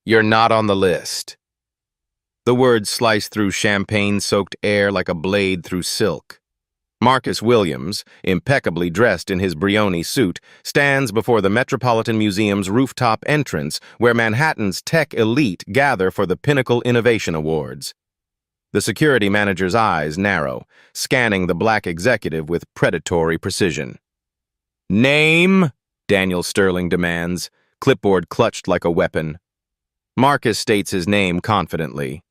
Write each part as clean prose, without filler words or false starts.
You're not on the list. The words sliced through champagne-soaked air like a blade through silk. Marcus Williams, impeccably dressed in his Brioni suit, stands before the Metropolitan Museum's rooftop entrance where Manhattan's tech elite gather for the Pinnacle Innovation Awards. The security manager's eyes narrow, scanning the black executive with predatory precision. "Name?" Daniel Sterling demands, clipboard clutched like a weapon. Marcus states his name confidently.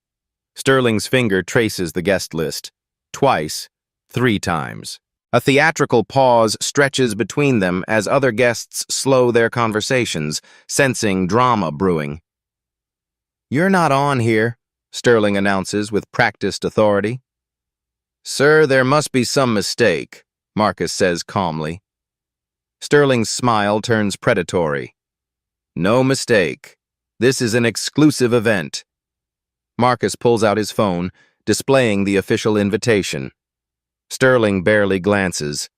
Sterling's finger traces the guest list. Twice, 3 times. A theatrical pause stretches between them as other guests slow their conversations, sensing drama brewing. "You're not on here," Sterling announces with practiced authority. "Sir, there must be some mistake," Marcus says calmly. Sterling's smile turns predatory. "No mistake. This is an exclusive event." Marcus pulls out his phone, displaying the official invitation. Sterling barely glances.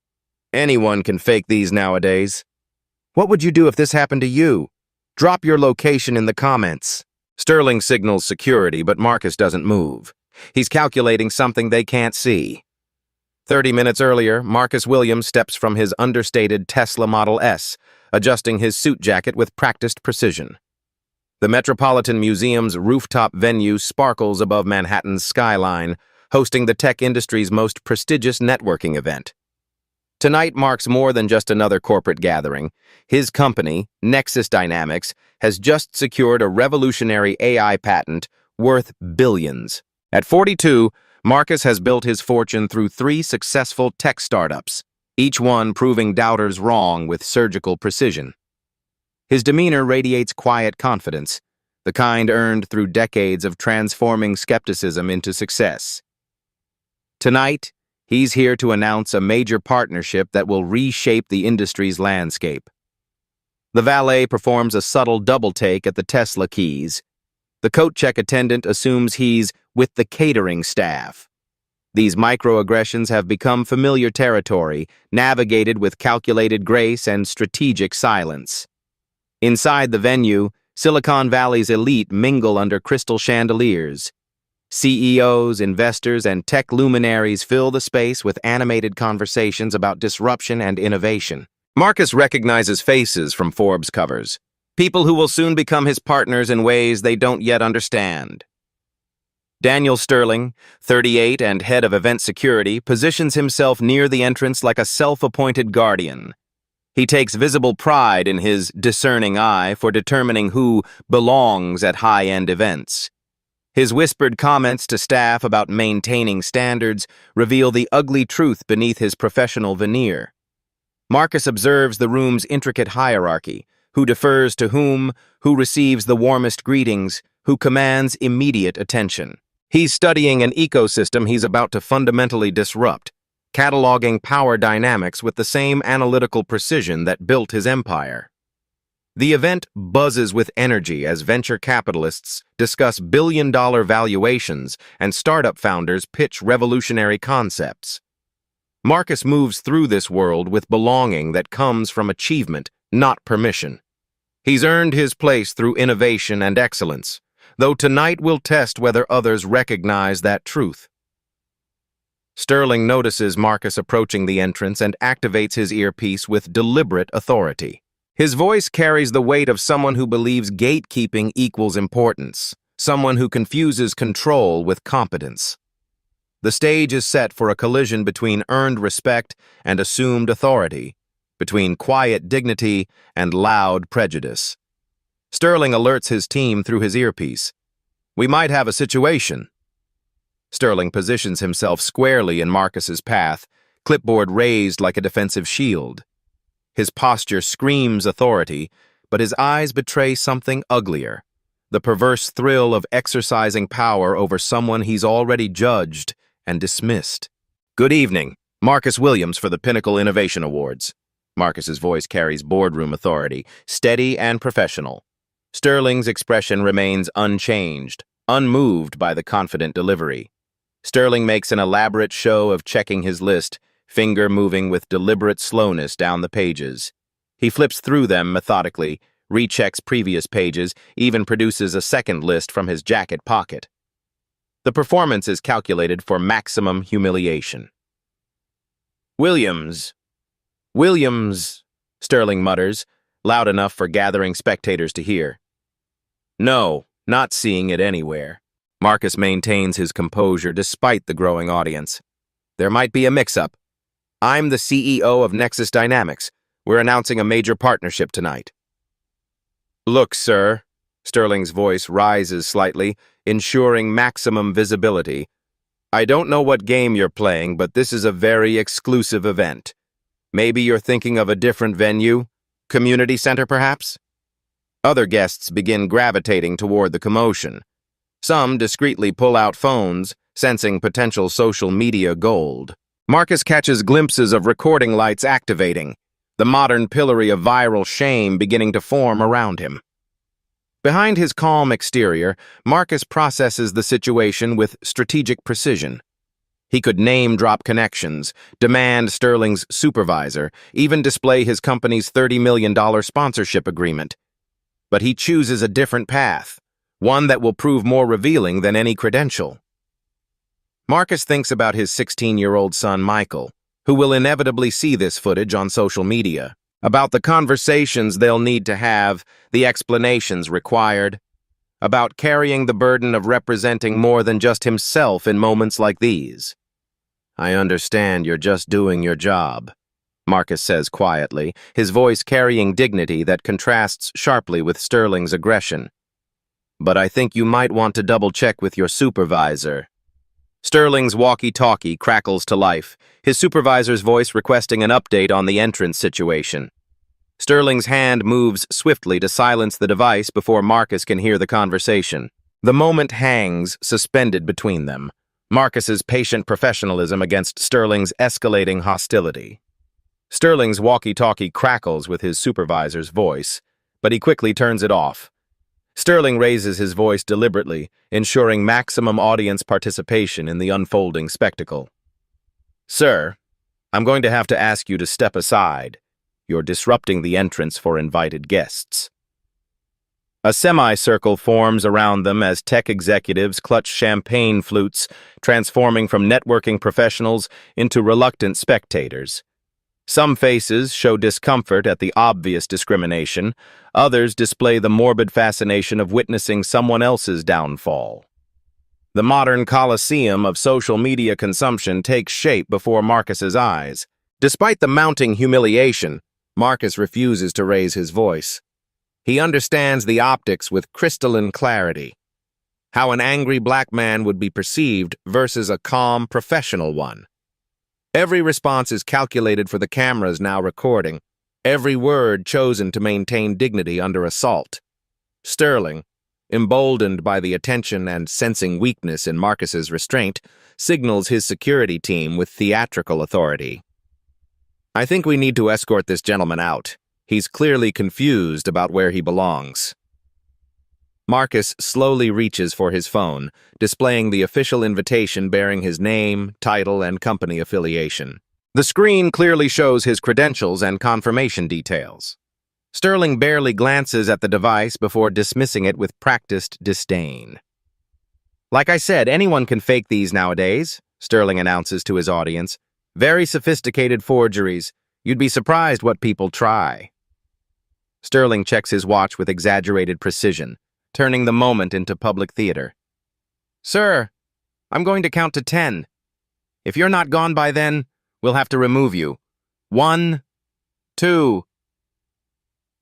"Anyone can fake these nowadays. What would you do if this happened to you? Drop your location in the comments." Sterling signals security, but Marcus doesn't move. He's calculating something they can't see. 30 minutes earlier, Marcus Williams steps from his understated Tesla Model S, adjusting his suit jacket with practiced precision. The Metropolitan Museum's rooftop venue sparkles above Manhattan's skyline, hosting the tech industry's most prestigious networking event. Tonight marks more than just another corporate gathering. His company, Nexus Dynamics, has just secured a revolutionary AI patent worth billions. At 42, Marcus has built his fortune through 3 successful tech startups, each one proving doubters wrong with surgical precision. His demeanor radiates quiet confidence, the kind earned through decades of transforming skepticism into success. Tonight, he's here to announce a major partnership that will reshape the industry's landscape. The valet performs a subtle double-take at the Tesla keys. The coat check attendant assumes he's with the catering staff. These microaggressions have become familiar territory, navigated with calculated grace and strategic silence. Inside the venue, Silicon Valley's elite mingle under crystal chandeliers. CEOs, investors, and tech luminaries fill the space with animated conversations about disruption and innovation. Marcus recognizes faces from Forbes covers, people who will soon become his partners in ways they don't yet understand. Daniel Sterling, 38 and head of event security, positions himself near the entrance like a self-appointed guardian. He takes visible pride in his discerning eye for determining who belongs at high-end events. His whispered comments to staff about maintaining standards reveal the ugly truth beneath his professional veneer. Marcus observes the room's intricate hierarchy, who defers to whom, who receives the warmest greetings, who commands immediate attention. He's studying an ecosystem he's about to fundamentally disrupt, cataloging power dynamics with the same analytical precision that built his empire. The event buzzes with energy as venture capitalists discuss billion-dollar valuations and startup founders pitch revolutionary concepts. Marcus moves through this world with belonging that comes from achievement, not permission. He's earned his place through innovation and excellence, though tonight will test whether others recognize that truth. Sterling notices Marcus approaching the entrance and activates his earpiece with deliberate authority. His voice carries the weight of someone who believes gatekeeping equals importance, someone who confuses control with competence. The stage is set for a collision between earned respect and assumed authority, between quiet dignity and loud prejudice. Sterling alerts his team through his earpiece. "We might have a situation." Sterling positions himself squarely in Marcus's path, clipboard raised like a defensive shield. His posture screams authority, but his eyes betray something uglier, the perverse thrill of exercising power over someone he's already judged and dismissed. "Good evening, Marcus Williams for the Pinnacle Innovation Awards." Marcus's voice carries boardroom authority, steady and professional. Sterling's expression remains unchanged, unmoved by the confident delivery. Sterling makes an elaborate show of checking his list, finger moving with deliberate slowness down the pages. He flips through them methodically, rechecks previous pages, even produces a second list from his jacket pocket. The performance is calculated for maximum humiliation. Williams, Sterling mutters, loud enough for gathering spectators to hear. No, not seeing it anywhere. Marcus maintains his composure despite the growing audience. There might be a mix-up. I'm the CEO of Nexus Dynamics. We're announcing a major partnership tonight. Look, sir. Sterling's voice rises slightly, ensuring maximum visibility. I don't know what game you're playing, but this is a very exclusive event. Maybe you're thinking of a different venue? Community center, perhaps? Other guests begin gravitating toward the commotion. Some discreetly pull out phones, sensing potential social media gold. Marcus catches glimpses of recording lights activating, the modern pillory of viral shame beginning to form around him. Behind his calm exterior, Marcus processes the situation with strategic precision. He could name-drop connections, demand Sterling's supervisor, even display his company's $30 million sponsorship agreement. But he chooses a different path, one that will prove more revealing than any credential. Marcus thinks about his 16-year-old son, Michael, who will inevitably see this footage on social media, about the conversations they'll need to have, the explanations required, about carrying the burden of representing more than just himself in moments like these. I understand you're just doing your job, Marcus says quietly, his voice carrying dignity that contrasts sharply with Sterling's aggression. But I think you might want to double-check with your supervisor. Sterling's walkie-talkie crackles to life, his supervisor's voice requesting an update on the entrance situation. Sterling's hand moves swiftly to silence the device before Marcus can hear the conversation. The moment hangs suspended between them, Marcus's patient professionalism against Sterling's escalating hostility. Sterling's walkie-talkie crackles with his supervisor's voice, but he quickly turns it off. Sterling raises his voice deliberately, ensuring maximum audience participation in the unfolding spectacle. Sir, I'm going to have to ask you to step aside. You're disrupting the entrance for invited guests. A semicircle forms around them as tech executives clutch champagne flutes, transforming from networking professionals into reluctant spectators. Some faces show discomfort at the obvious discrimination, others display the morbid fascination of witnessing someone else's downfall. The modern coliseum of social media consumption takes shape before Marcus's eyes. Despite the mounting humiliation, Marcus refuses to raise his voice. He understands the optics with crystalline clarity. How an angry black man would be perceived versus a calm, professional one. Every response is calculated for the cameras now recording, every word chosen to maintain dignity under assault. Sterling, emboldened by the attention and sensing weakness in Marcus's restraint, signals his security team with theatrical authority. I think we need to escort this gentleman out. He's clearly confused about where he belongs. Marcus slowly reaches for his phone, displaying the official invitation bearing his name, title, and company affiliation. The screen clearly shows his credentials and confirmation details. Sterling barely glances at the device before dismissing it with practiced disdain. Like I said, anyone can fake these nowadays, Sterling announces to his audience. Very sophisticated forgeries. You'd be surprised what people try. Sterling checks his watch with exaggerated precision, turning the moment into public theater. Sir, I'm going to count to 10. If you're not gone by then, we'll have to remove you. 1, 2.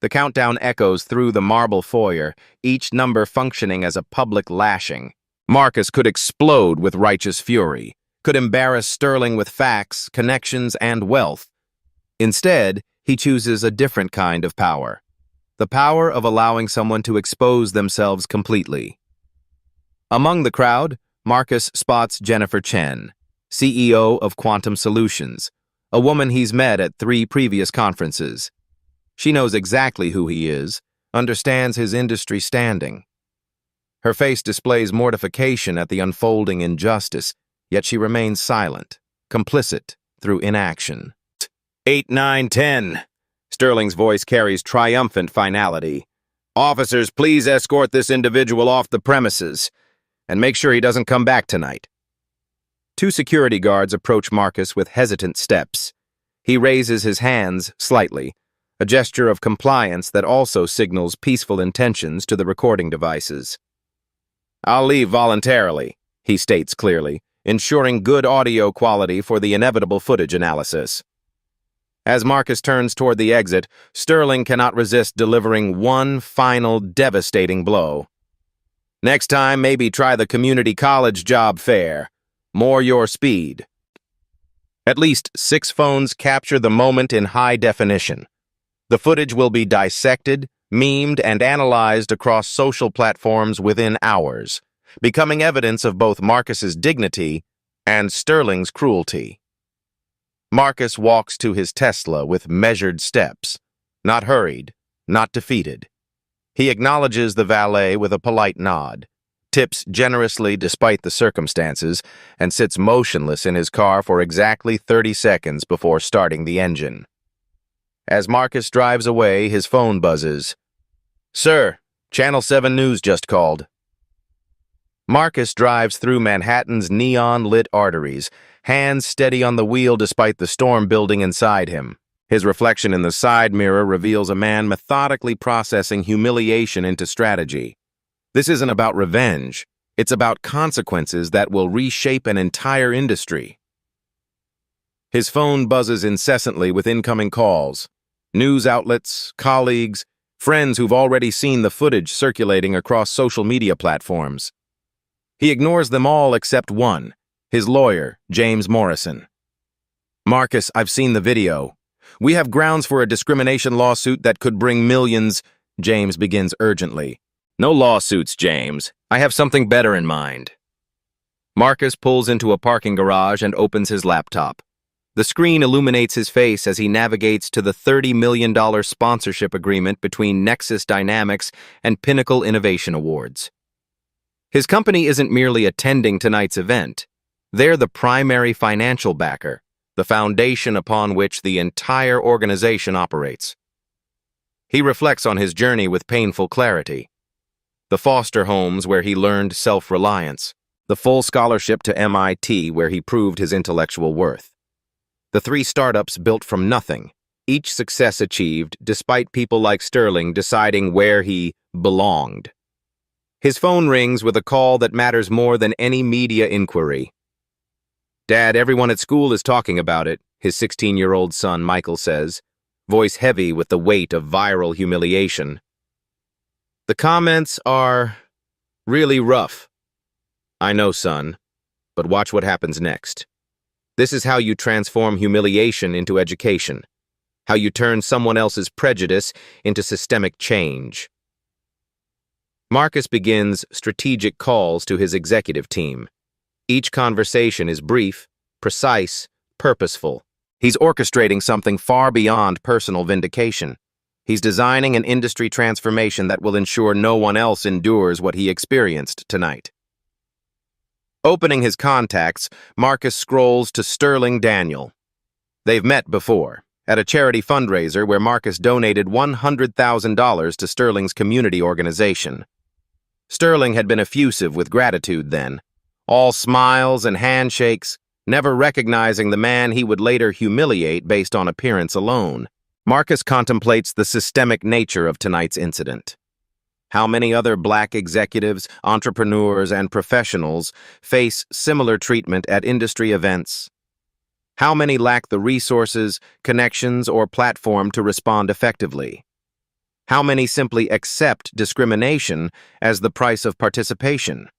The countdown echoes through the marble foyer, each number functioning as a public lashing. Marcus could explode with righteous fury, could embarrass Sterling with facts, connections, and wealth. Instead, he chooses a different kind of power. The power of allowing someone to expose themselves completely. Among the crowd, Marcus spots Jennifer Chen, CEO of Quantum Solutions, a woman he's met at 3 previous conferences. She knows exactly who he is, understands his industry standing. Her face displays mortification at the unfolding injustice, yet she remains silent, complicit through inaction. 8, 9, 10. Sterling's voice carries triumphant finality. Officers, please escort this individual off the premises and make sure he doesn't come back tonight. Two security guards approach Marcus with hesitant steps. He raises his hands slightly, a gesture of compliance that also signals peaceful intentions to the recording devices. "I'll leave voluntarily," he states clearly, ensuring good audio quality for the inevitable footage analysis. As Marcus turns toward the exit, Sterling cannot resist delivering one final devastating blow. "Next time, maybe try the community college job fair. More your speed." At least 6 phones capture the moment in high definition. The footage will be dissected, memed, and analyzed across social platforms within hours, becoming evidence of both Marcus's dignity and Sterling's cruelty. Marcus walks to his Tesla with measured steps, not hurried, not defeated. He acknowledges the valet with a polite nod, tips generously despite the circumstances, and sits motionless in his car for exactly 30 seconds before starting the engine. As Marcus drives away, his phone buzzes. "Sir, Channel 7 News just called." Marcus drives through Manhattan's neon-lit arteries, hands steady on the wheel despite the storm building inside him. His reflection in the side mirror reveals a man methodically processing humiliation into strategy. This isn't about revenge. It's about consequences that will reshape an entire industry. His phone buzzes incessantly with incoming calls. News outlets, colleagues, friends who've already seen the footage circulating across social media platforms. He ignores them all except one, his lawyer, James Morrison. "Marcus, I've seen the video. We have grounds for a discrimination lawsuit that could bring millions," James begins urgently. "No lawsuits, James. I have something better in mind." Marcus pulls into a parking garage and opens his laptop. The screen illuminates his face as he navigates to the $30 million sponsorship agreement between Nexus Dynamics and Pinnacle Innovation Awards. His company isn't merely attending tonight's event. They're the primary financial backer, the foundation upon which the entire organization operates. He reflects on his journey with painful clarity. The foster homes where he learned self-reliance, the full scholarship to MIT where he proved his intellectual worth. The 3 startups built from nothing, each success achieved despite people like Sterling deciding where he belonged. His phone rings with a call that matters more than any media inquiry. "Dad, everyone at school is talking about it," his 16-year-old son Michael says, voice heavy with the weight of viral humiliation. "The comments are really rough." "I know, son, but watch what happens next. This is how you transform humiliation into education, how you turn someone else's prejudice into systemic change." Marcus begins strategic calls to his executive team. Each conversation is brief, precise, purposeful. He's orchestrating something far beyond personal vindication. He's designing an industry transformation that will ensure no one else endures what he experienced tonight. Opening his contacts, Marcus scrolls to Sterling Daniel. They've met before, at a charity fundraiser where Marcus donated $100,000 to Sterling's community organization. Sterling had been effusive with gratitude then, all smiles and handshakes, never recognizing the man he would later humiliate based on appearance alone. Marcus contemplates the systemic nature of tonight's incident. How many other Black executives, entrepreneurs, and professionals face similar treatment at industry events? How many lack the resources, connections, or platform to respond effectively? How many simply accept discrimination as the price of participation?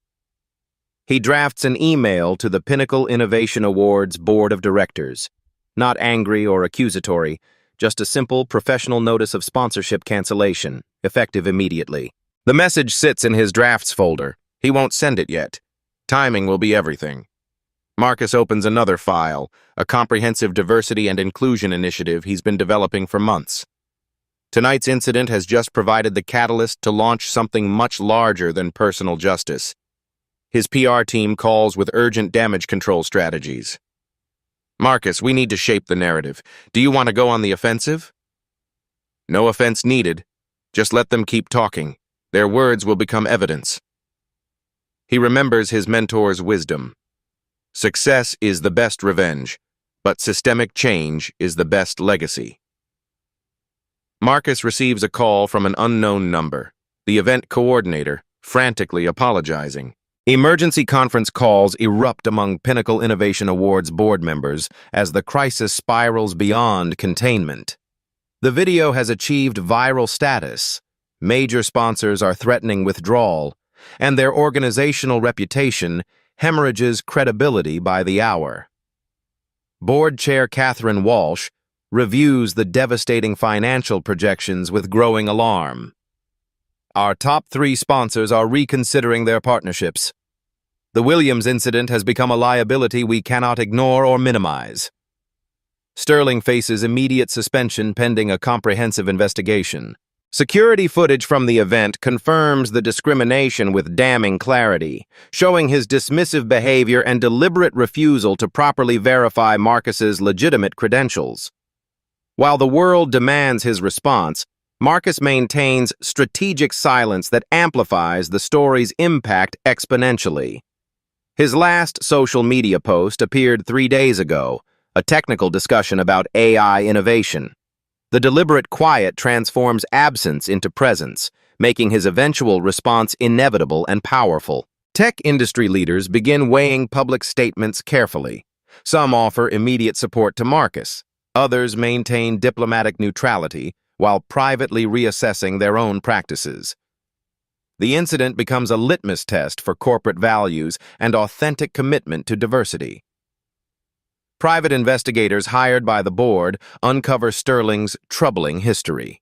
He drafts an email to the Pinnacle Innovation Awards Board of Directors, not angry or accusatory, just a simple professional notice of sponsorship cancellation, effective immediately. The message sits in his drafts folder. He won't send it yet. Timing will be everything. Marcus opens another file, a comprehensive diversity and inclusion initiative he's been developing for months. Tonight's incident has just provided the catalyst to launch something much larger than personal justice. His PR team calls with urgent damage control strategies. "Marcus, we need to shape the narrative. Do you want to go on the offensive?" "No offense needed. Just let them keep talking. Their words will become evidence. He remembers his mentor's wisdom. Success is the best revenge, but systemic change is the best legacy. Marcus receives a call from an unknown number, the event coordinator, frantically apologizing. Emergency conference calls erupt among Pinnacle Innovation Awards board members as the crisis spirals beyond containment. The video has achieved viral status. Major sponsors are threatening withdrawal, and their organizational reputation hemorrhages credibility by the hour. Board Chair Catherine Walsh reviews the devastating financial projections with growing alarm. Our top 3 sponsors are reconsidering their partnerships. The Williams incident has become a liability we cannot ignore or minimize. Sterling faces immediate suspension pending a comprehensive investigation. Security footage from the event confirms the discrimination with damning clarity, showing his dismissive behavior and deliberate refusal to properly verify Marcus's legitimate credentials. While the world demands his response, Marcus maintains strategic silence that amplifies the story's impact exponentially. His last social media post appeared 3 days ago, a technical discussion about AI innovation. The deliberate quiet transforms absence into presence, making his eventual response inevitable and powerful. Tech industry leaders begin weighing public statements carefully. Some offer immediate support to Marcus. Others maintain diplomatic neutrality while privately reassessing their own practices. The incident becomes a litmus test for corporate values and authentic commitment to diversity. Private investigators hired by the board uncover Sterling's troubling history.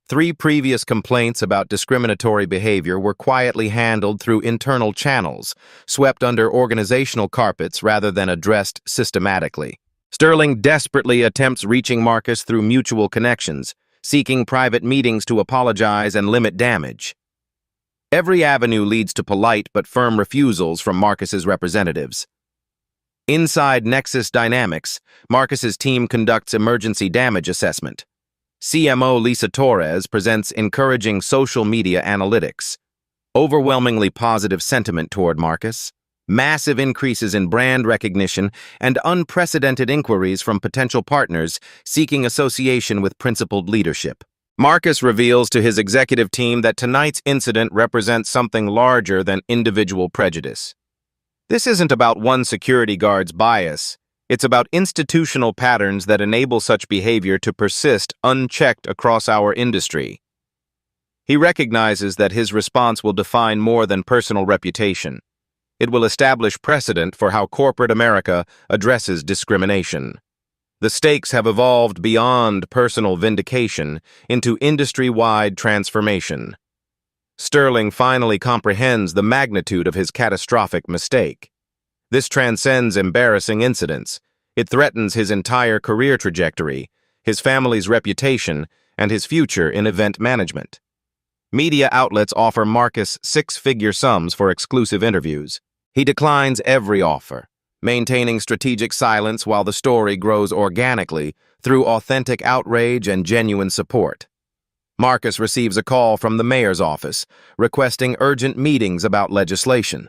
3 previous complaints about discriminatory behavior were quietly handled through internal channels, swept under organizational carpets rather than addressed systematically. Sterling desperately attempts reaching Marcus through mutual connections, seeking private meetings to apologize and limit damage. Every avenue leads to polite but firm refusals from Marcus's representatives. Inside Nexus Dynamics, Marcus's team conducts emergency damage assessment. CMO Lisa Torres presents encouraging social media analytics. Overwhelmingly positive sentiment toward Marcus, massive increases in brand recognition, and unprecedented inquiries from potential partners seeking association with principled leadership. Marcus reveals to his executive team that tonight's incident represents something larger than individual prejudice. This isn't about one security guard's bias. It's about institutional patterns that enable such behavior to persist unchecked across our industry. He recognizes that his response will define more than personal reputation. It will establish precedent for how corporate America addresses discrimination. The stakes have evolved beyond personal vindication into industry-wide transformation. Sterling finally comprehends the magnitude of his catastrophic mistake. This transcends embarrassing incidents. It threatens his entire career trajectory, his family's reputation, and his future in event management. Media outlets offer Marcus 6-figure sums for exclusive interviews. He declines every offer, maintaining strategic silence while the story grows organically through authentic outrage and genuine support. Marcus receives a call from the mayor's office, requesting urgent meetings about legislation.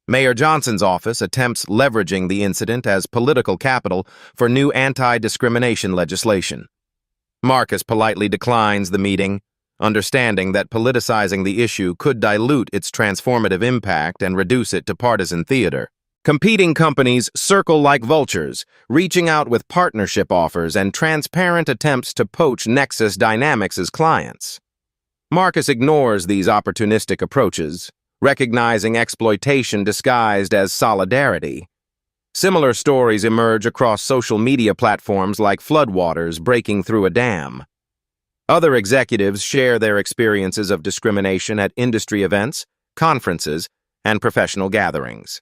Mayor Johnson's office attempts leveraging the incident as political capital for new anti-discrimination legislation. Marcus politely declines the meeting, understanding that politicizing the issue could dilute its transformative impact and reduce it to partisan theater. Competing companies circle like vultures, reaching out with partnership offers and transparent attempts to poach Nexus Dynamics' clients. Marcus ignores these opportunistic approaches, recognizing exploitation disguised as solidarity. Similar stories emerge across social media platforms like floodwaters breaking through a dam. Other executives share their experiences of discrimination at industry events, conferences, and professional gatherings.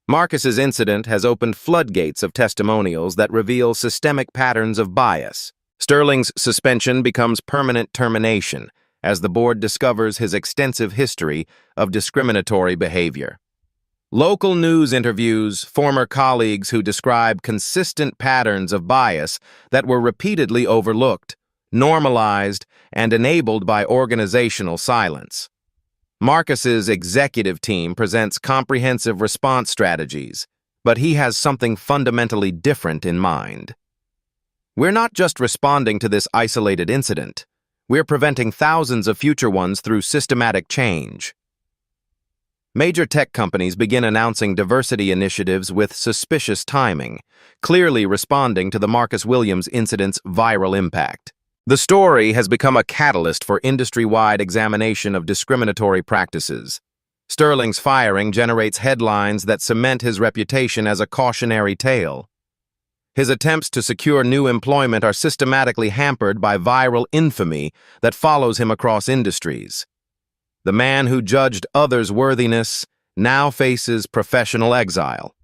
Marcus's incident has opened floodgates of testimonials that reveal systemic patterns of bias. Sterling's suspension becomes permanent termination as the board discovers his extensive history of discriminatory behavior. Local news interviews former colleagues who describe consistent patterns of bias that were repeatedly overlooked, normalized, and enabled by organizational silence. Marcus's executive team presents comprehensive response strategies, but he has something fundamentally different in mind. We're not just responding to this isolated incident. We're preventing thousands of future ones through systematic change. Major tech companies begin announcing diversity initiatives with suspicious timing, clearly responding to the Marcus Williams incident's viral impact. The story has become a catalyst for industry-wide examination of discriminatory practices. Sterling's firing generates headlines that cement his reputation as a cautionary tale. His attempts to secure new employment are systematically hampered by viral infamy that follows him across industries. The man who judged others' worthiness now faces professional exile.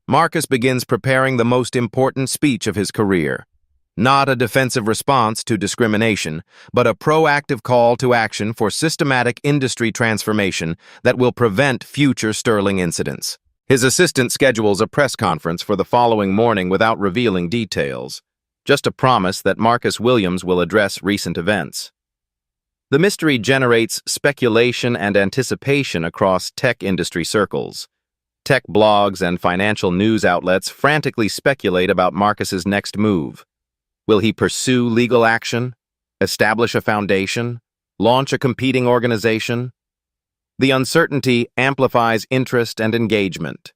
Marcus begins preparing the most important speech of his career. Not a defensive response to discrimination, but a proactive call to action for systematic industry transformation that will prevent future Sterling incidents. His assistant schedules a press conference for the following morning without revealing details, just a promise that Marcus Williams will address recent events. The mystery generates speculation and anticipation across tech industry circles. Tech blogs and financial news outlets frantically speculate about Marcus's next move. Will he pursue legal action, establish a foundation, launch a competing organization? The uncertainty amplifies interest and engagement.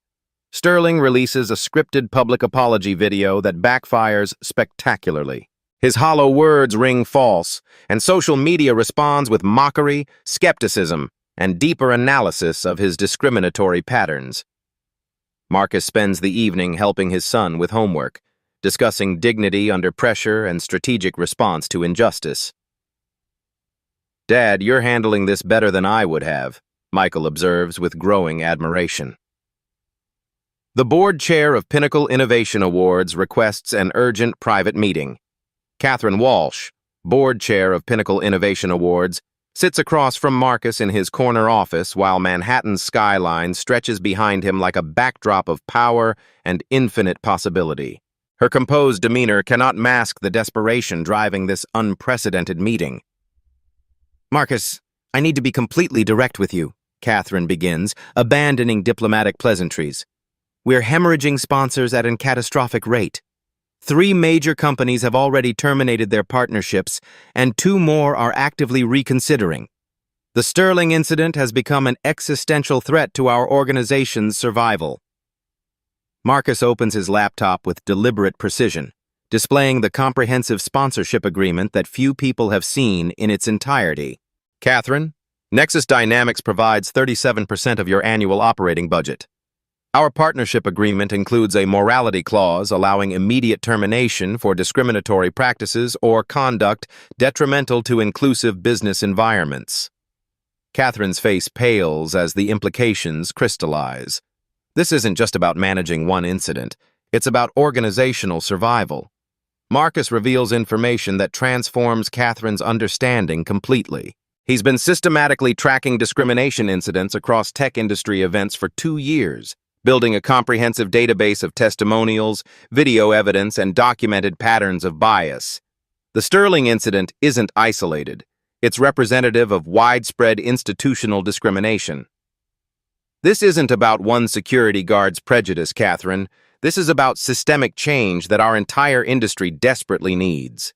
Sterling releases a scripted public apology video that backfires spectacularly. His hollow words ring false, and social media responds with mockery, skepticism, and deeper analysis of his discriminatory patterns. Marcus spends the evening helping his son with homework, discussing dignity under pressure and strategic response to injustice. "Dad, you're handling this better than I would have," Michael observes with growing admiration. The board chair of Pinnacle Innovation Awards requests an urgent private meeting. Catherine Walsh, board chair of Pinnacle Innovation Awards, sits across from Marcus in his corner office while Manhattan's skyline stretches behind him like a backdrop of power and infinite possibility. Her composed demeanor cannot mask the desperation driving this unprecedented meeting. "Marcus, I need to be completely direct with you," Catherine begins, abandoning diplomatic pleasantries. "We're hemorrhaging sponsors at a catastrophic rate. 3 major companies have already terminated their partnerships, and 2 more are actively reconsidering. The Sterling incident has become an existential threat to our organization's survival." Marcus opens his laptop with deliberate precision, displaying the comprehensive sponsorship agreement that few people have seen in its entirety. "Catherine, Nexus Dynamics provides 37% of your annual operating budget. Our partnership agreement includes a morality clause allowing immediate termination for discriminatory practices or conduct detrimental to inclusive business environments." Catherine's face pales as the implications crystallize. This isn't just about managing one incident. It's about organizational survival. Marcus reveals information that transforms Catherine's understanding completely. He's been systematically tracking discrimination incidents across tech industry events for 2 years, building a comprehensive database of testimonials, video evidence, and documented patterns of bias. The Sterling incident isn't isolated. It's representative of widespread institutional discrimination. "This isn't about one security guard's prejudice, Catherine. This is about systemic change that our entire industry desperately needs."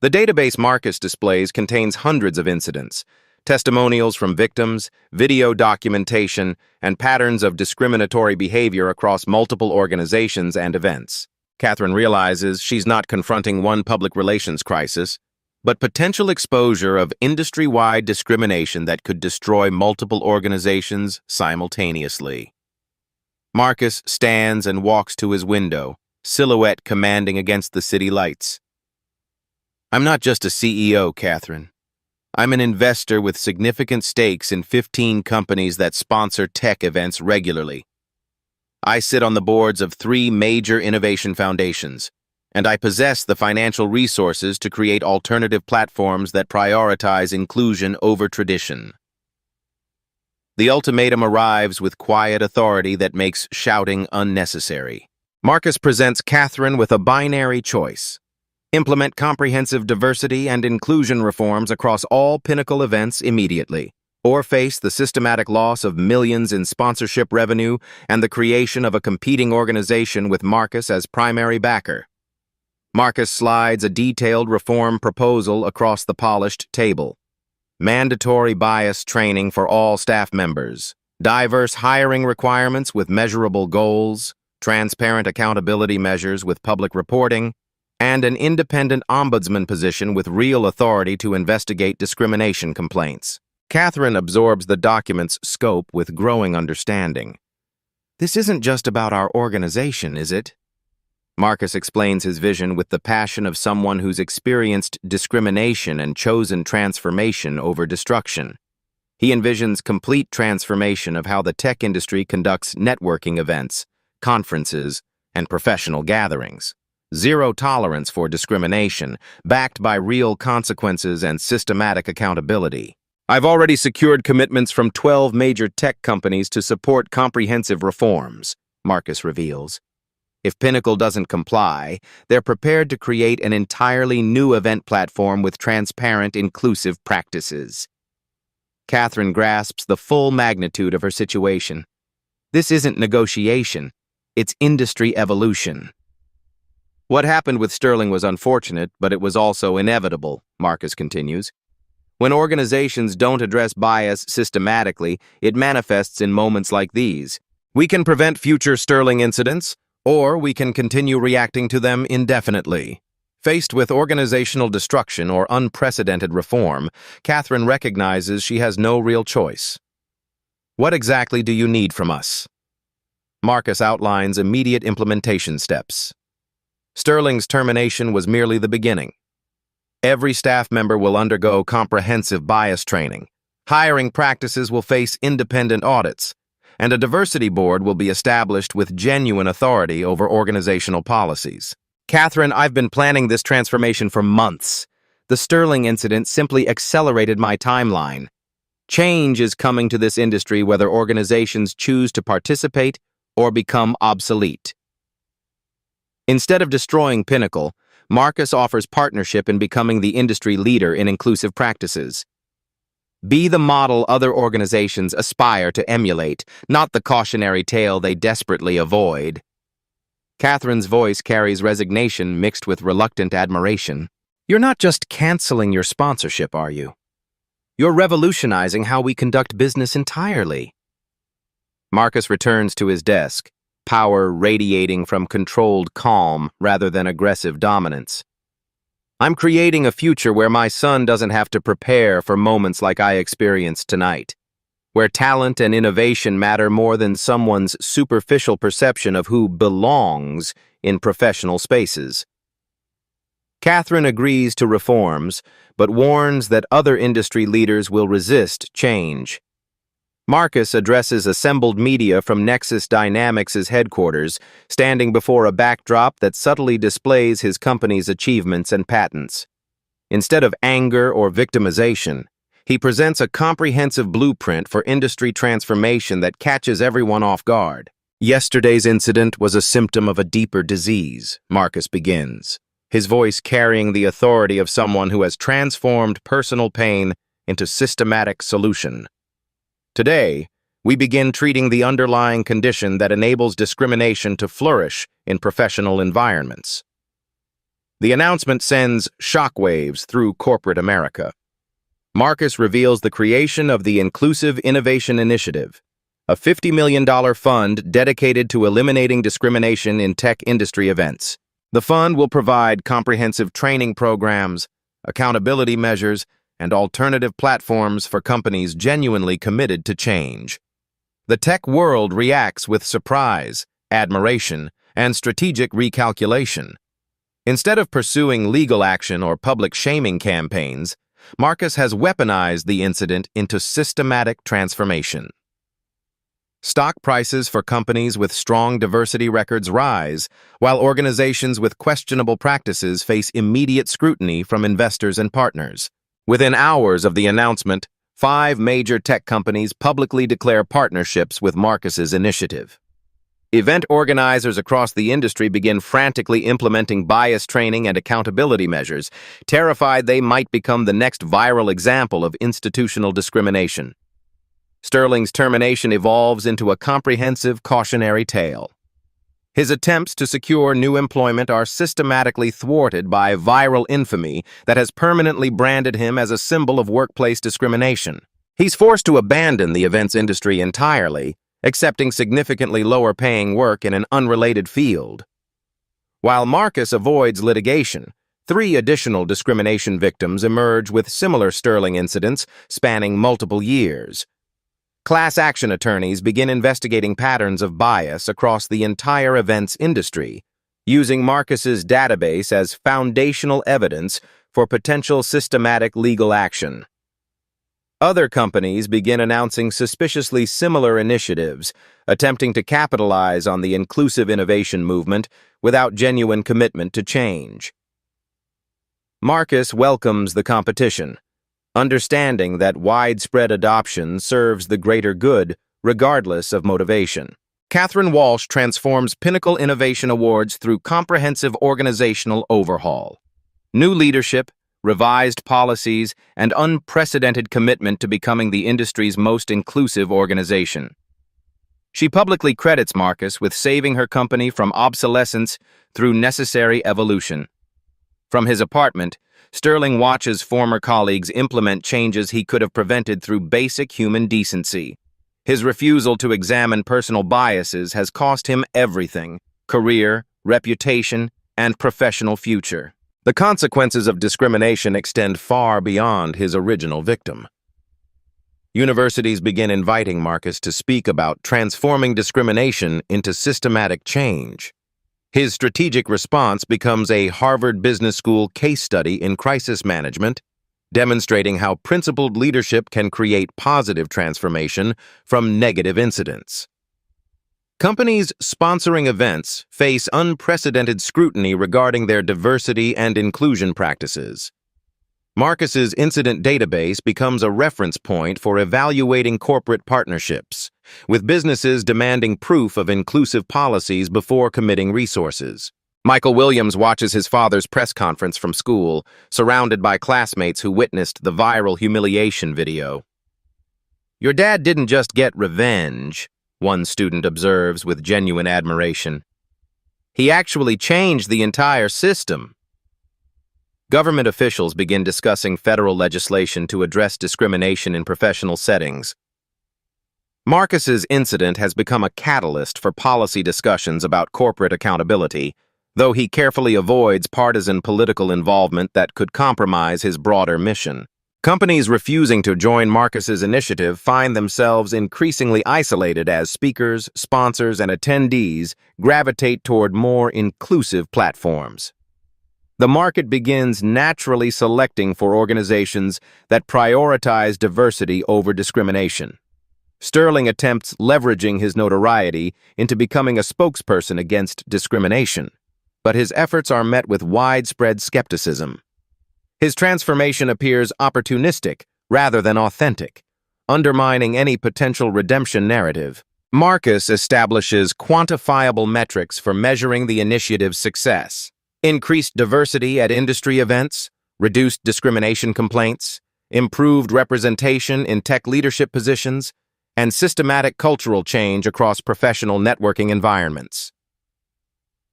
The database Marcus displays contains hundreds of incidents, testimonials from victims, video documentation, and patterns of discriminatory behavior across multiple organizations and events. Catherine realizes she's not confronting one public relations crisis, but potential exposure of industry-wide discrimination that could destroy multiple organizations simultaneously. Marcus stands and walks to his window, silhouette commanding against the city lights. "I'm not just a CEO, Catherine. I'm an investor with significant stakes in 15 companies that sponsor tech events regularly. I sit on the boards of 3 major innovation foundations, and I possess the financial resources to create alternative platforms that prioritize inclusion over tradition." The ultimatum arrives with quiet authority that makes shouting unnecessary. Marcus presents Catherine with a binary choice: Implement comprehensive diversity and inclusion reforms across all Pinnacle events immediately, or face the systematic loss of millions in sponsorship revenue and the creation of a competing organization with Marcus as primary backer. Marcus slides a detailed reform proposal across the polished table. Mandatory bias training for all staff members, diverse hiring requirements with measurable goals, transparent accountability measures with public reporting, and an independent ombudsman position with real authority to investigate discrimination complaints. Catherine absorbs the document's scope with growing understanding. This isn't just about our organization, is it? Marcus explains his vision with the passion of someone who's experienced discrimination and chosen transformation over destruction. He envisions complete transformation of how the tech industry conducts networking events, conferences, and professional gatherings. Zero tolerance for discrimination, backed by real consequences and systematic accountability. I've already secured commitments from 12 major tech companies to support comprehensive reforms, Marcus reveals. If Pinnacle doesn't comply, they're prepared to create an entirely new event platform with transparent, inclusive practices. Catherine grasps the full magnitude of her situation. This isn't negotiation, it's industry evolution. What happened with Sterling was unfortunate, but it was also inevitable, Marcus continues. When organizations don't address bias systematically, it manifests in moments like these. We can prevent future Sterling incidents, or we can continue reacting to them indefinitely. Faced with organizational destruction or unprecedented reform, Catherine recognizes she has no real choice. What exactly do you need from us? Marcus outlines immediate implementation steps. Sterling's termination was merely the beginning. Every staff member will undergo comprehensive bias training. Hiring practices will face independent audits, and a diversity board will be established with genuine authority over organizational policies. Catherine, I've been planning this transformation for months. The Sterling incident simply accelerated my timeline. Change is coming to this industry whether organizations choose to participate or become obsolete. Instead of destroying Pinnacle, Marcus offers partnership in becoming the industry leader in inclusive practices. Be the model other organizations aspire to emulate, not the cautionary tale they desperately avoid. Catherine's voice carries resignation mixed with reluctant admiration. You're not just canceling your sponsorship, are you? You're revolutionizing how we conduct business entirely. Marcus returns to his desk, power radiating from controlled calm rather than aggressive dominance. I'm creating a future where my son doesn't have to prepare for moments like I experienced tonight, where talent and innovation matter more than someone's superficial perception of who belongs in professional spaces. Catherine agrees to reforms, but warns that other industry leaders will resist change. Marcus addresses assembled media from Nexus Dynamics' headquarters, standing before a backdrop that subtly displays his company's achievements and patents. Instead of anger or victimization, he presents a comprehensive blueprint for industry transformation that catches everyone off guard. Yesterday's incident was a symptom of a deeper disease, Marcus begins, his voice carrying the authority of someone who has transformed personal pain into systematic solution. Today, we begin treating the underlying condition that enables discrimination to flourish in professional environments. The announcement sends shockwaves through corporate America. Marcus reveals the creation of the Inclusive Innovation Initiative, a $50 million fund dedicated to eliminating discrimination in tech industry events. The fund will provide comprehensive training programs, accountability measures, and alternative platforms for companies genuinely committed to change. The tech world reacts with surprise, admiration, and strategic recalculation. Instead of pursuing legal action or public shaming campaigns, Marcus has weaponized the incident into systematic transformation. Stock prices for companies with strong diversity records rise, while organizations with questionable practices face immediate scrutiny from investors and partners. Within hours of the announcement, 5 major tech companies publicly declare partnerships with Marcus's initiative. Event organizers across the industry begin frantically implementing bias training and accountability measures, terrified they might become the next viral example of institutional discrimination. Sterling's termination evolves into a comprehensive cautionary tale. His attempts to secure new employment are systematically thwarted by viral infamy that has permanently branded him as a symbol of workplace discrimination. He's forced to abandon the events industry entirely, accepting significantly lower-paying work in an unrelated field. While Marcus avoids litigation, 3 additional discrimination victims emerge with similar Sterling incidents spanning multiple years. Class action attorneys begin investigating patterns of bias across the entire events industry, using Marcus's database as foundational evidence for potential systematic legal action. Other companies begin announcing suspiciously similar initiatives, attempting to capitalize on the inclusive innovation movement without genuine commitment to change. Marcus welcomes the competition, understanding that widespread adoption serves the greater good, regardless of motivation. Catherine Walsh transforms Pinnacle Innovation Awards through comprehensive organizational overhaul. New leadership, revised policies, and unprecedented commitment to becoming the industry's most inclusive organization. She publicly credits Marcus with saving her company from obsolescence through necessary evolution. From his apartment, Sterling watches former colleagues implement changes he could have prevented through basic human decency. His refusal to examine personal biases has cost him everything: career, reputation, and professional future. The consequences of discrimination extend far beyond his original victim. Universities begin inviting Marcus to speak about transforming discrimination into systematic change. His strategic response becomes a Harvard Business School case study in crisis management, demonstrating how principled leadership can create positive transformation from negative incidents. Companies sponsoring events face unprecedented scrutiny regarding their diversity and inclusion practices. Marcus's incident database becomes a reference point for evaluating corporate partnerships, with businesses demanding proof of inclusive policies before committing resources. Michael Williams watches his father's press conference from school, surrounded by classmates who witnessed the viral humiliation video. "Your dad didn't just get revenge," one student observes with genuine admiration. "He actually changed the entire system." Government officials begin discussing federal legislation to address discrimination in professional settings. Marcus's incident has become a catalyst for policy discussions about corporate accountability, though he carefully avoids partisan political involvement that could compromise his broader mission. Companies refusing to join Marcus's initiative find themselves increasingly isolated as speakers, sponsors, and attendees gravitate toward more inclusive platforms. The market begins naturally selecting for organizations that prioritize diversity over discrimination. Sterling attempts leveraging his notoriety into becoming a spokesperson against discrimination, but his efforts are met with widespread skepticism. His transformation appears opportunistic rather than authentic, undermining any potential redemption narrative. Marcus establishes quantifiable metrics for measuring the initiative's success: increased diversity at industry events, reduced discrimination complaints, improved representation in tech leadership positions, and systematic cultural change across professional networking environments.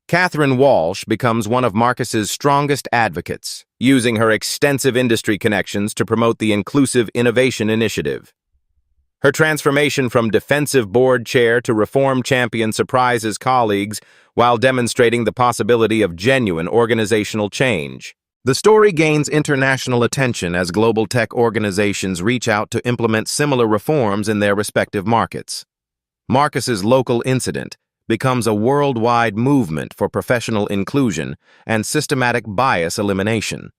Catherine Walsh becomes one of Marcus's strongest advocates, using her extensive industry connections to promote the Inclusive Innovation Initiative. Her transformation from defensive board chair to reform champion surprises colleagues while demonstrating the possibility of genuine organizational change. The story gains international attention as global tech organizations reach out to implement similar reforms in their respective markets. Marcus's local incident becomes a worldwide movement for professional inclusion and systematic bias elimination.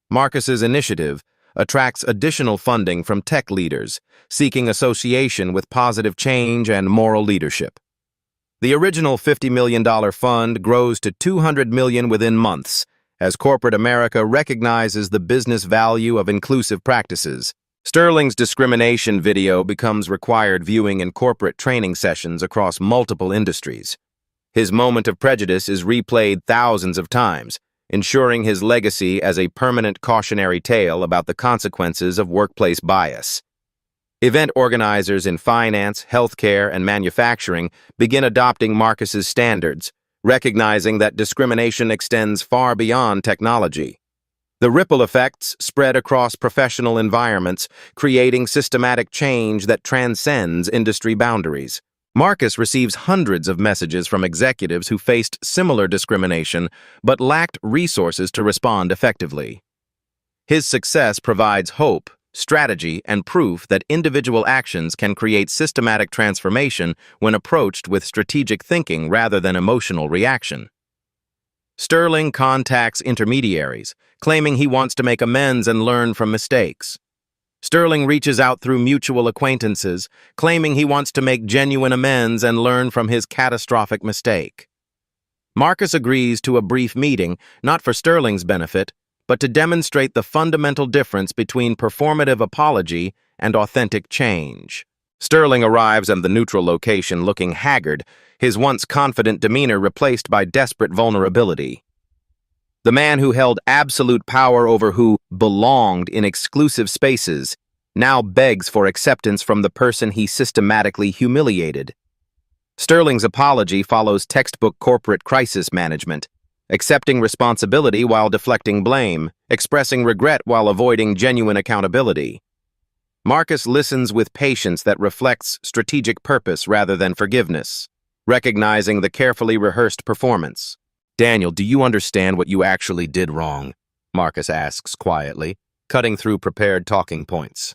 Marcus's initiative attracts additional funding from tech leaders seeking association with positive change and moral leadership. The original $50 million fund grows to $200 million within months, as corporate America recognizes the business value of inclusive practices. Sterling's discrimination video becomes required viewing in corporate training sessions across multiple industries. His moment of prejudice is replayed thousands of times, ensuring his legacy as a permanent cautionary tale about the consequences of workplace bias. Event organizers in finance, healthcare, and manufacturing begin adopting Marcus's standards, recognizing that discrimination extends far beyond technology. The ripple effects spread across professional environments, creating systematic change that transcends industry boundaries. Marcus receives hundreds of messages from executives who faced similar discrimination but lacked resources to respond effectively. His success provides hope, strategy, and proof that individual actions can create systematic transformation when approached with strategic thinking rather than emotional reaction. Sterling contacts intermediaries, claiming he wants to make amends and learn from mistakes. Sterling reaches out through mutual acquaintances, claiming he wants to make genuine amends and learn from his catastrophic mistake. Marcus agrees to a brief meeting, not for Sterling's benefit, but to demonstrate the fundamental difference between performative apology and authentic change. Sterling arrives at the neutral location looking haggard, his once confident demeanor replaced by desperate vulnerability. The man who held absolute power over who belonged in exclusive spaces now begs for acceptance from the person he systematically humiliated. Sterling's apology follows textbook corporate crisis management, accepting responsibility while deflecting blame, expressing regret while avoiding genuine accountability. Marcus listens with patience that reflects strategic purpose rather than forgiveness, recognizing the carefully rehearsed performance. "Daniel, do you understand what you actually did wrong?" Marcus asks quietly, cutting through prepared talking points.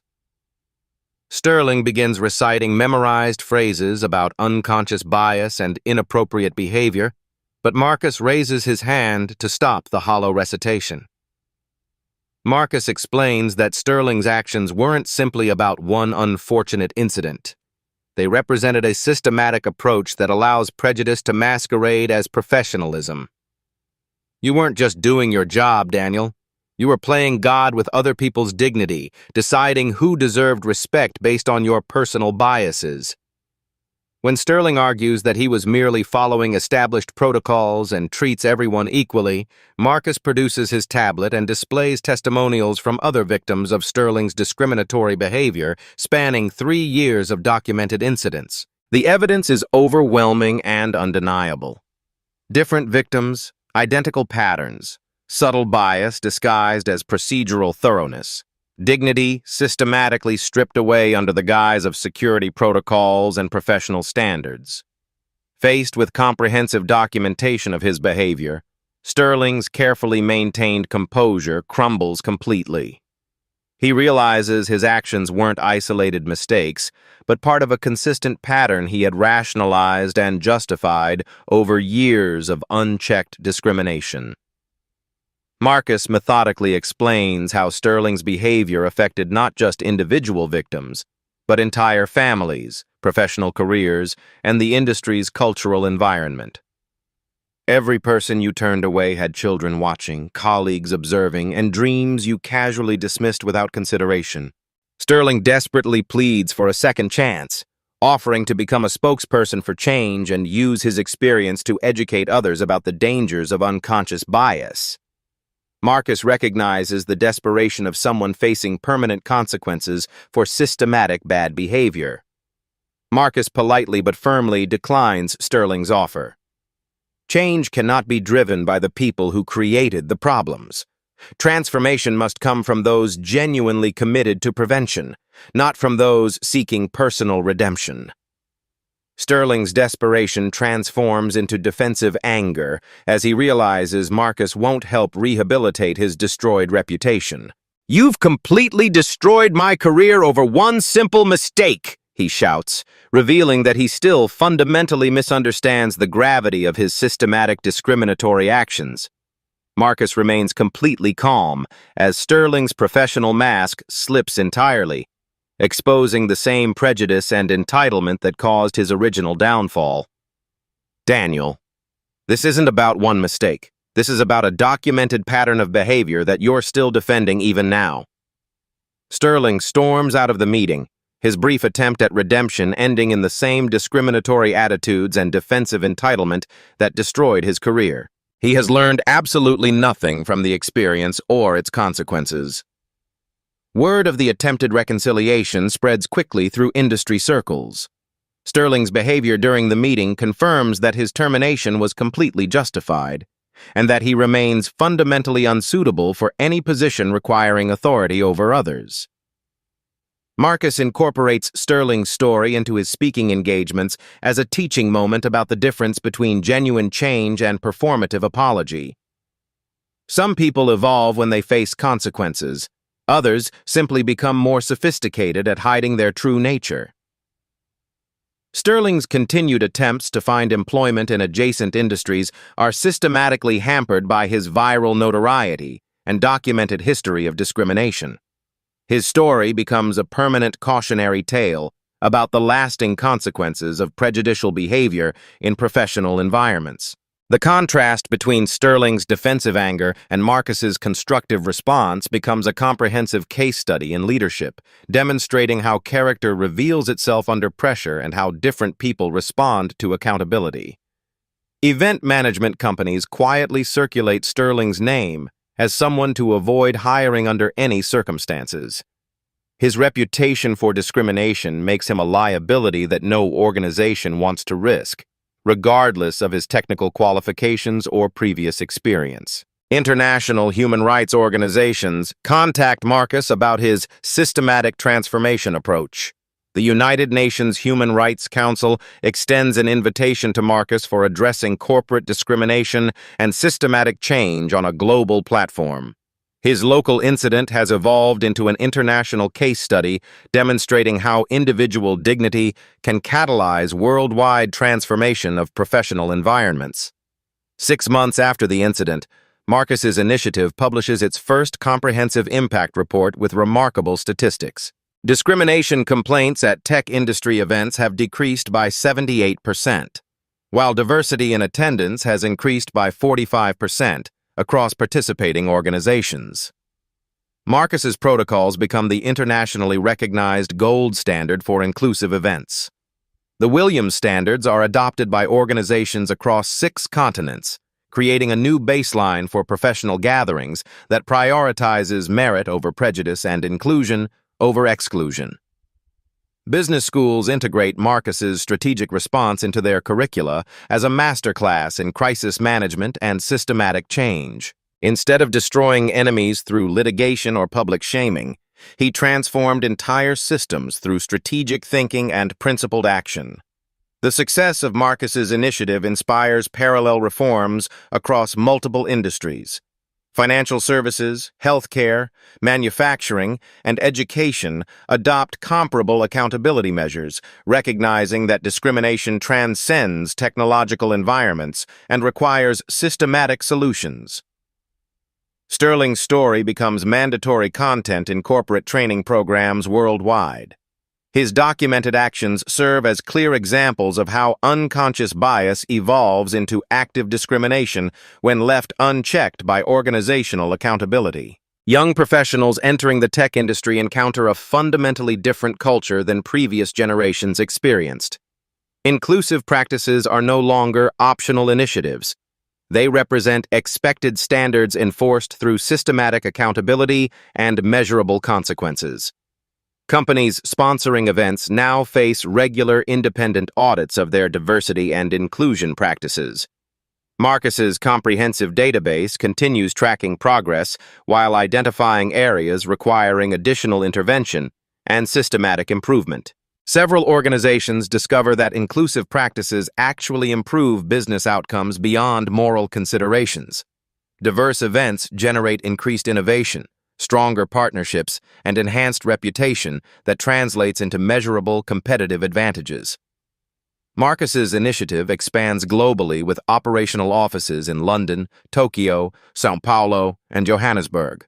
Sterling begins reciting memorized phrases about unconscious bias and inappropriate behavior, but Marcus raises his hand to stop the hollow recitation. Marcus explains that Sterling's actions weren't simply about one unfortunate incident. They represented a systematic approach that allows prejudice to masquerade as professionalism. "You weren't just doing your job, Daniel. You were playing God with other people's dignity, deciding who deserved respect based on your personal biases." When Sterling argues that he was merely following established protocols and treats everyone equally, Marcus produces his tablet and displays testimonials from other victims of Sterling's discriminatory behavior, spanning 3 years of documented incidents. The evidence is overwhelming and undeniable. Different victims, identical patterns, subtle bias disguised as procedural thoroughness. Dignity systematically stripped away under the guise of security protocols and professional standards. Faced with comprehensive documentation of his behavior, Sterling's carefully maintained composure crumbles completely. He realizes his actions weren't isolated mistakes, but part of a consistent pattern he had rationalized and justified over years of unchecked discrimination. Marcus methodically explains how Sterling's behavior affected not just individual victims, but entire families, professional careers, and the industry's cultural environment. Every person you turned away had children watching, colleagues observing, and dreams you casually dismissed without consideration. Sterling desperately pleads for a second chance, offering to become a spokesperson for change and use his experience to educate others about the dangers of unconscious bias. Marcus recognizes the desperation of someone facing permanent consequences for systematic bad behavior. Marcus politely but firmly declines Sterling's offer. Change cannot be driven by the people who created the problems. Transformation must come from those genuinely committed to prevention, not from those seeking personal redemption. Sterling's desperation transforms into defensive anger as he realizes Marcus won't help rehabilitate his destroyed reputation. "You've completely destroyed my career over one simple mistake," he shouts, revealing that he still fundamentally misunderstands the gravity of his systematic discriminatory actions. Marcus remains completely calm as Sterling's professional mask slips entirely, exposing the same prejudice and entitlement that caused his original downfall. "Daniel, this isn't about one mistake. This is about a documented pattern of behavior that you're still defending even now." Sterling storms out of the meeting, his brief attempt at redemption ending in the same discriminatory attitudes and defensive entitlement that destroyed his career. He has learned absolutely nothing from the experience or its consequences. Word of the attempted reconciliation spreads quickly through industry circles. Sterling's behavior during the meeting confirms that his termination was completely justified, and that he remains fundamentally unsuitable for any position requiring authority over others. Marcus incorporates Sterling's story into his speaking engagements as a teaching moment about the difference between genuine change and performative apology. Some people evolve when they face consequences. Others simply become more sophisticated at hiding their true nature. Sterling's continued attempts to find employment in adjacent industries are systematically hampered by his viral notoriety and documented history of discrimination. His story becomes a permanent cautionary tale about the lasting consequences of prejudicial behavior in professional environments. The contrast between Sterling's defensive anger and Marcus's constructive response becomes a comprehensive case study in leadership, demonstrating how character reveals itself under pressure and how different people respond to accountability. Event management companies quietly circulate Sterling's name as someone to avoid hiring under any circumstances. His reputation for discrimination makes him a liability that no organization wants to risk, regardless of his technical qualifications or previous experience. International human rights organizations contact Marcus about his systematic transformation approach. The United Nations Human Rights Council extends an invitation to Marcus for addressing corporate discrimination and systematic change on a global platform. His local incident has evolved into an international case study demonstrating how individual dignity can catalyze worldwide transformation of professional environments. 6 months after the incident, Marcus's initiative publishes its first comprehensive impact report with remarkable statistics. Discrimination complaints at tech industry events have decreased by 78%, while diversity in attendance has increased by 45% across participating organizations. Marcus's protocols become the internationally recognized gold standard for inclusive events. The Williams standards are adopted by organizations across 6 continents, creating a new baseline for professional gatherings that prioritizes merit over prejudice and inclusion over exclusion. Business schools integrate Marcus's strategic response into their curricula as a masterclass in crisis management and systematic change. Instead of destroying enemies through litigation or public shaming, he transformed entire systems through strategic thinking and principled action. The success of Marcus's initiative inspires parallel reforms across multiple industries. Financial services, healthcare, manufacturing, and education adopt comparable accountability measures, recognizing that discrimination transcends technological environments and requires systematic solutions. Sterling's story becomes mandatory content in corporate training programs worldwide. His documented actions serve as clear examples of how unconscious bias evolves into active discrimination when left unchecked by organizational accountability. Young professionals entering the tech industry encounter a fundamentally different culture than previous generations experienced. Inclusive practices are no longer optional initiatives. They represent expected standards enforced through systematic accountability and measurable consequences. Companies sponsoring events now face regular independent audits of their diversity and inclusion practices. Marcus's comprehensive database continues tracking progress while identifying areas requiring additional intervention and systematic improvement. Several organizations discover that inclusive practices actually improve business outcomes beyond moral considerations. Diverse events generate increased innovation, stronger partnerships, and enhanced reputation that translates into measurable competitive advantages. Marcus's initiative expands globally with operational offices in London, Tokyo, São Paulo, and Johannesburg.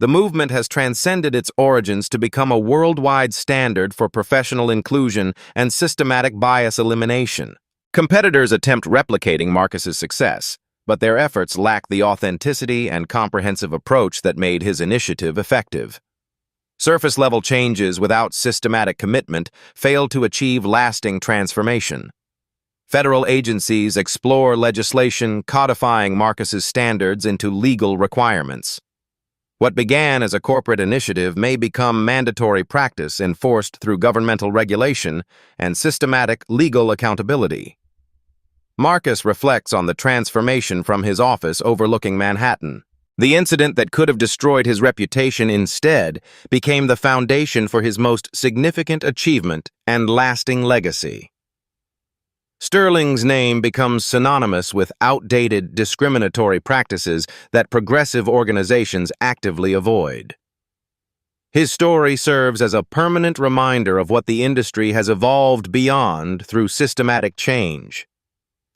The movement has transcended its origins to become a worldwide standard for professional inclusion and systematic bias elimination. Competitors attempt replicating Marcus's success, but their efforts lack the authenticity and comprehensive approach that made his initiative effective. Surface-level changes without systematic commitment fail to achieve lasting transformation. Federal agencies explore legislation codifying Marcus's standards into legal requirements. What began as a corporate initiative may become mandatory practice enforced through governmental regulation and systematic legal accountability. Marcus reflects on the transformation from his office overlooking Manhattan. The incident that could have destroyed his reputation instead became the foundation for his most significant achievement and lasting legacy. Sterling's name becomes synonymous with outdated, discriminatory practices that progressive organizations actively avoid. His story serves as a permanent reminder of what the industry has evolved beyond through systematic change.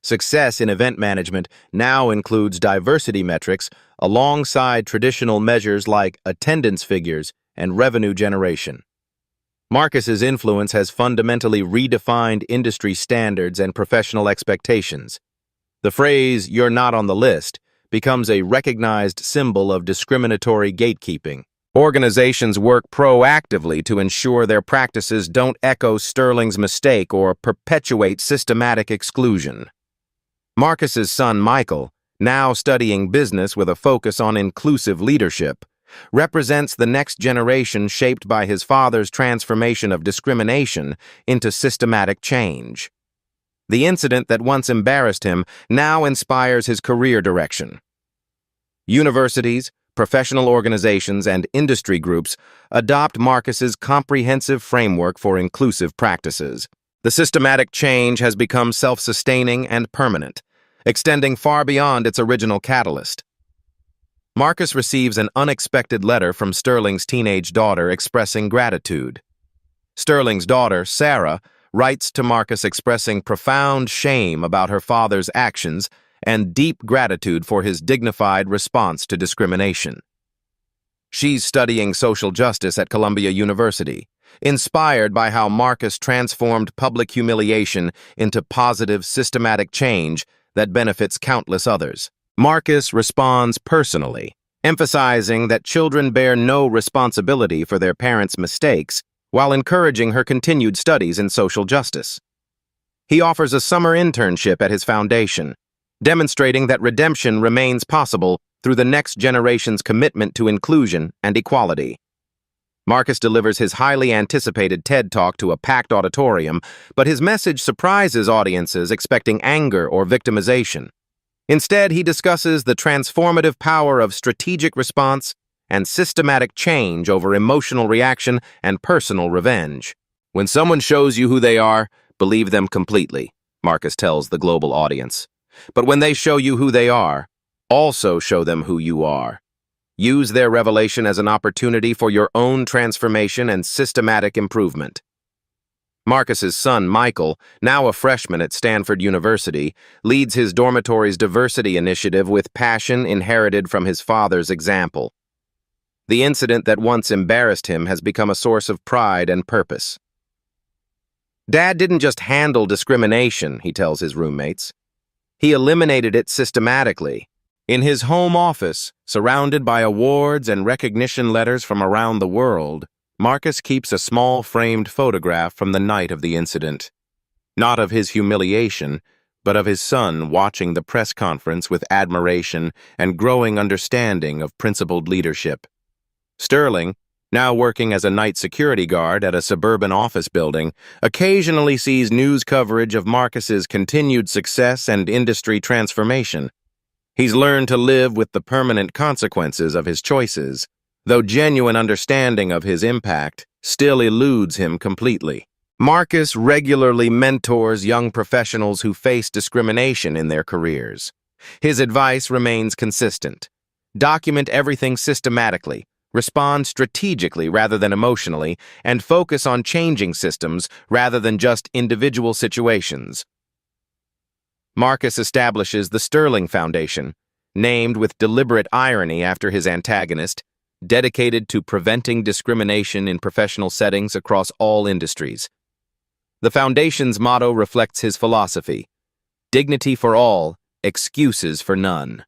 Success in event management now includes diversity metrics alongside traditional measures like attendance figures and revenue generation. Marcus's influence has fundamentally redefined industry standards and professional expectations. The phrase, "you're not on the list," becomes a recognized symbol of discriminatory gatekeeping. Organizations work proactively to ensure their practices don't echo Sterling's mistake or perpetuate systematic exclusion. Marcus's son, Michael, now studying business with a focus on inclusive leadership, represents the next generation shaped by his father's transformation of discrimination into systematic change. The incident that once embarrassed him now inspires his career direction. Universities, professional organizations, and industry groups adopt Marcus's comprehensive framework for inclusive practices. The systematic change has become self-sustaining and permanent, extending far beyond its original catalyst. Marcus receives an unexpected letter from Sterling's teenage daughter expressing gratitude. Sterling's daughter, Sarah, writes to Marcus expressing profound shame about her father's actions and deep gratitude for his dignified response to discrimination. She's studying social justice at Columbia University, inspired by how Marcus transformed public humiliation into positive, systematic change that benefits countless others. Marcus responds personally, emphasizing that children bear no responsibility for their parents' mistakes while encouraging her continued studies in social justice. He offers a summer internship at his foundation, demonstrating that redemption remains possible through the next generation's commitment to inclusion and equality. Marcus delivers his highly anticipated TED Talk to a packed auditorium, but his message surprises audiences expecting anger or victimization. Instead, he discusses the transformative power of strategic response and systematic change over emotional reaction and personal revenge. When someone shows you who they are, believe them completely, Marcus tells the global audience. But when they show you who they are, also show them who you are. Use their revelation as an opportunity for your own transformation and systematic improvement. Marcus's son, Michael, now a freshman at Stanford University, leads his dormitory's diversity initiative with passion inherited from his father's example. The incident that once embarrassed him has become a source of pride and purpose. Dad didn't just handle discrimination, he tells his roommates. He eliminated it systematically. In his home office, surrounded by awards and recognition letters from around the world, Marcus keeps a small framed photograph from the night of the incident. Not of his humiliation, but of his son watching the press conference with admiration and growing understanding of principled leadership. Sterling, now working as a night security guard at a suburban office building, occasionally sees news coverage of Marcus's continued success and industry transformation. He's learned to live with the permanent consequences of his choices, though genuine understanding of his impact still eludes him completely. Marcus regularly mentors young professionals who face discrimination in their careers. His advice remains consistent. Document everything systematically, respond strategically rather than emotionally, and focus on changing systems rather than just individual situations. Marcus establishes the Sterling Foundation, named with deliberate irony after his antagonist, dedicated to preventing discrimination in professional settings across all industries. The foundation's motto reflects his philosophy: dignity for all, excuses for none.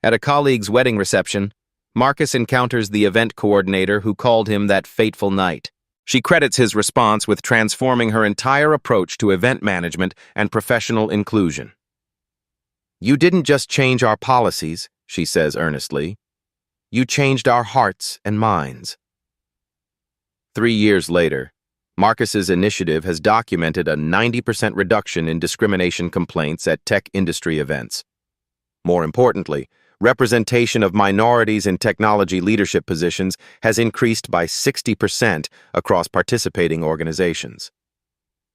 At a colleague's wedding reception, Marcus encounters the event coordinator who called him that fateful night. She credits his response with transforming her entire approach to event management and professional inclusion. "You didn't just change our policies," she says earnestly. "You changed our hearts and minds." 3 years later, Marcus's initiative has documented a 90% reduction in discrimination complaints at tech industry events. More importantly, representation of minorities in technology leadership positions has increased by 60% across participating organizations.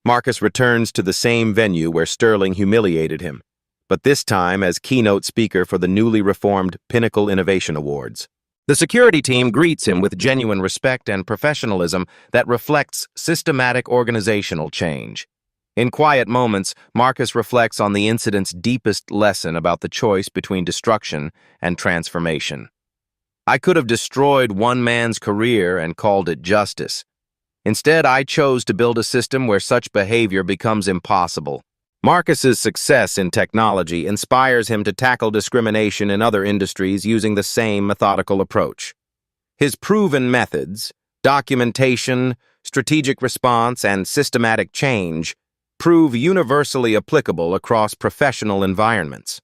Marcus returns to the same venue where Sterling humiliated him, but this time as keynote speaker for the newly reformed Pinnacle Innovation Awards. The security team greets him with genuine respect and professionalism that reflects systematic organizational change. In quiet moments, Marcus reflects on the incident's deepest lesson about the choice between destruction and transformation. "I could have destroyed one man's career and called it justice. Instead, I chose to build a system where such behavior becomes impossible." Marcus's success in technology inspires him to tackle discrimination in other industries using the same methodical approach. His proven methods, documentation, strategic response, and systematic change prove universally applicable across professional environments.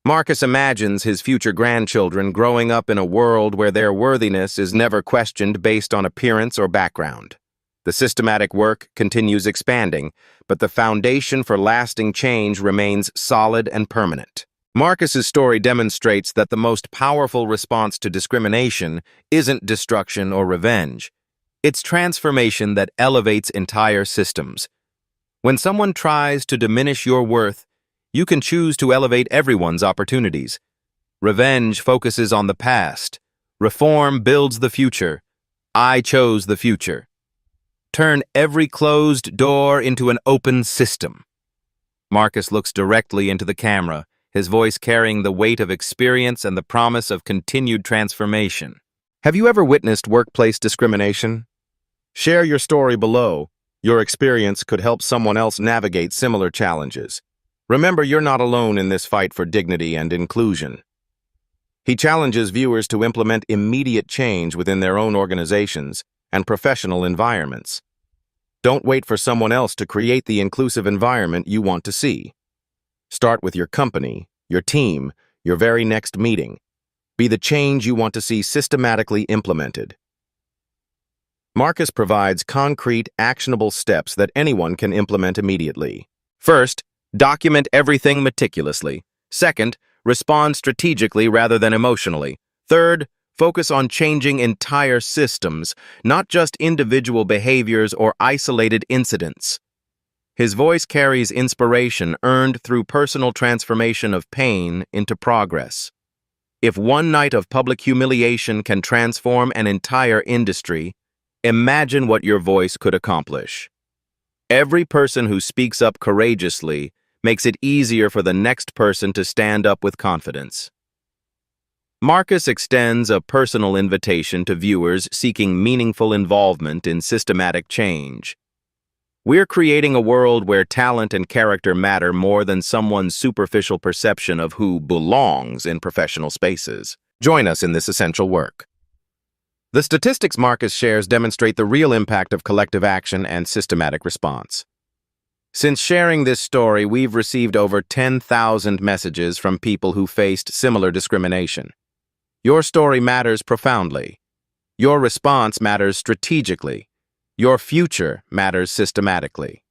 Marcus imagines his future grandchildren growing up in a world where their worthiness is never questioned based on appearance or background. The systematic work continues expanding, but the foundation for lasting change remains solid and permanent. Marcus's story demonstrates that the most powerful response to discrimination isn't destruction or revenge. It's transformation that elevates entire systems. When someone tries to diminish your worth, you can choose to elevate everyone's opportunities. Revenge focuses on the past. Reform builds the future. I chose the future. Turn every closed door into an open system. Marcus looks directly into the camera, his voice carrying the weight of experience and the promise of continued transformation. Have you ever witnessed workplace discrimination? Share your story below. Your experience could help someone else navigate similar challenges. Remember, you're not alone in this fight for dignity and inclusion. He challenges viewers to implement immediate change within their own organizations and professional environments. Don't wait for someone else to create the inclusive environment you want to see. Start with your company, your team, your very next meeting. Be the change you want to see systematically implemented. Marcus provides concrete, actionable steps that anyone can implement immediately. First, document everything meticulously. Second, respond strategically rather than emotionally. Third, focus on changing entire systems, not just individual behaviors or isolated incidents. His voice carries inspiration earned through personal transformation of pain into progress. If one night of public humiliation can transform an entire industry, imagine what your voice could accomplish. Every person who speaks up courageously makes it easier for the next person to stand up with confidence. Marcus extends a personal invitation to viewers seeking meaningful involvement in systematic change. We're creating a world where talent and character matter more than someone's superficial perception of who belongs in professional spaces. Join us in this essential work. The statistics Marcus shares demonstrate the real impact of collective action and systematic response. Since sharing this story, we've received over 10,000 messages from people who faced similar discrimination. Your story matters profoundly. Your response matters strategically. Your future matters systematically.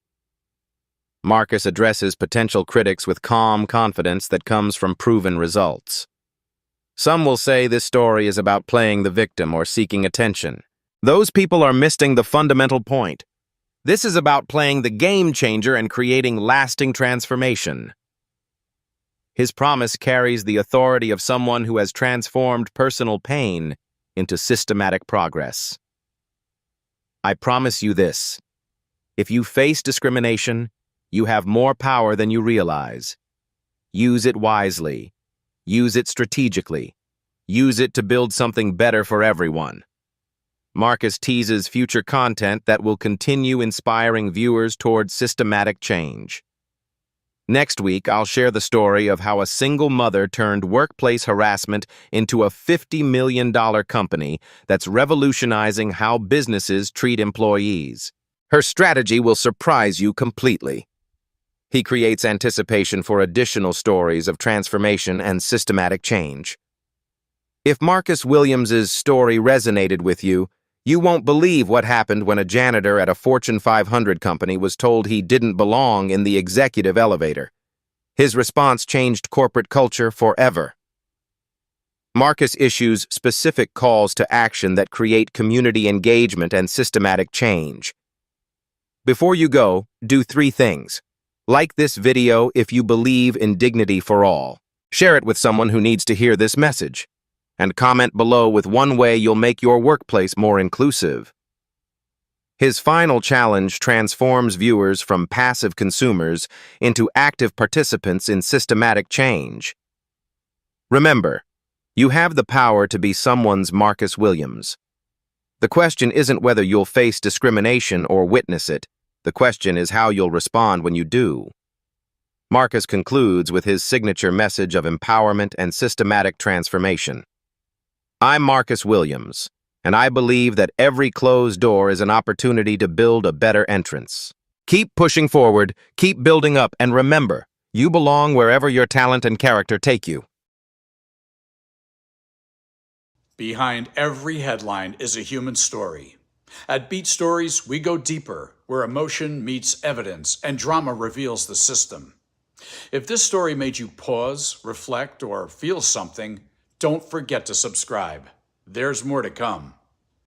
Marcus addresses potential critics with calm confidence that comes from proven results. Some will say this story is about playing the victim or seeking attention. Those people are missing the fundamental point. This is about playing the game changer and creating lasting transformation. His promise carries the authority of someone who has transformed personal pain into systematic progress. I promise you this: if you face discrimination, you have more power than you realize. Use it wisely. Use it strategically. Use it to build something better for everyone. Marcus teases future content that will continue inspiring viewers towards systematic change. Next week, I'll share the story of how a single mother turned workplace harassment into a $50 million company that's revolutionizing how businesses treat employees. Her strategy will surprise you completely. He creates anticipation for additional stories of transformation and systematic change. If Marcus Williams's story resonated with you, you won't believe what happened when a janitor at a Fortune 500 company was told he didn't belong in the executive elevator. His response changed corporate culture forever. Marcus issues specific calls to action that create community engagement and systematic change. Before you go, do 3 things. Like this video if you believe in dignity for all. Share it with someone who needs to hear this message. And comment below with one way you'll make your workplace more inclusive. His final challenge transforms viewers from passive consumers into active participants in systematic change. Remember, you have the power to be someone's Marcus Williams. The question isn't whether you'll face discrimination or witness it. The question is how you'll respond when you do. Marcus concludes with his signature message of empowerment and systematic transformation. I'm Marcus Williams, and I believe that every closed door is an opportunity to build a better entrance. Keep pushing forward, keep building up, and remember, you belong wherever your talent and character take you. Behind every headline is a human story. At Beat Stories, we go deeper, where emotion meets evidence and drama reveals the system. If this story made you pause, reflect, or feel something, don't forget to subscribe. There's more to come.